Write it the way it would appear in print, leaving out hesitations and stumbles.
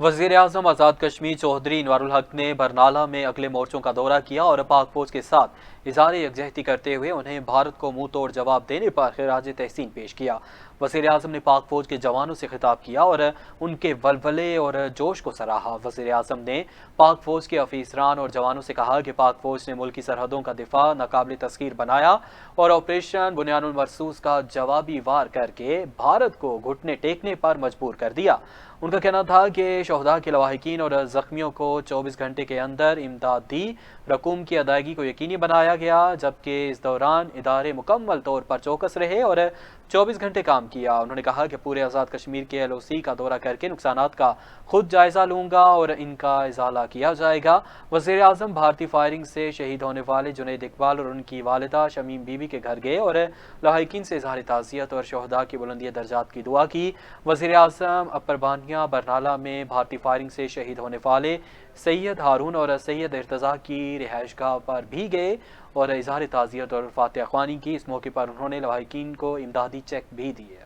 वज़ीर आज़म आज़ाद कश्मीर चौधरी इनवारुल हक ने बरनाला में अगले मोर्चों का दौरा किया और पाक फौज के साथ इज़हार यकजहती करते हुए उन्हें भारत को मुंह तोड़ जवाब देने पर खिराज तहसीन पेश किया। वज़ीर आज़म ने पाक फौज के जवानों से खिताब किया और उनके वलवले और जोश को सराहा। वज़ीर आज़म ने पाक फौज के अफीसरान और जवानों से कहा कि पाक फौज ने मुल्क की सरहदों का दिफा नाकाबिल तस्खीर बनाया और ऑपरेशन बुनियानुल मरसूस का जवाबी वार करके भारत को घुटने टेकने पर मजबूर कर दिया। उनका कहना था कि शहदा के लवाहिकीन और जख्मियों को 24 घंटे के अंदर इमदादी रकूम की अदायगी को यकीनी बनाया गया, जबकि इस दौरान इदारे मुकम्मल तौर पर चौकस रहे और 24 घंटे काम किया। उन्होंने कहा कि पूरे आज़ाद कश्मीर के LOC का दौरा करके नुकसानात का खुद जायजा लूंगा और इनका इजाला किया जाएगा। वज़ीर आज़म भारतीय फायरिंग से शहीद होने वाले जुनैद इकबाल और उनकी वालिदा शमीम बीबी के घर गए और लवाहिकीन से इजहार ताज़ियत और शहदा की बुलंदी दर्जात की दुआ की। वज़ीर आज़म अपर बानिया बरनाला में भारतीय फायरिंग से शहीद होने वाले सैयद हारून और सैयद इर्तज़ा की रिहाइशगाह पर भी गए और इजहार ताज़ियत और फातिहा ख्वानी की। इस मौके पर उन्होंने लवाहिकीन को इमदादी चेक भी दिए।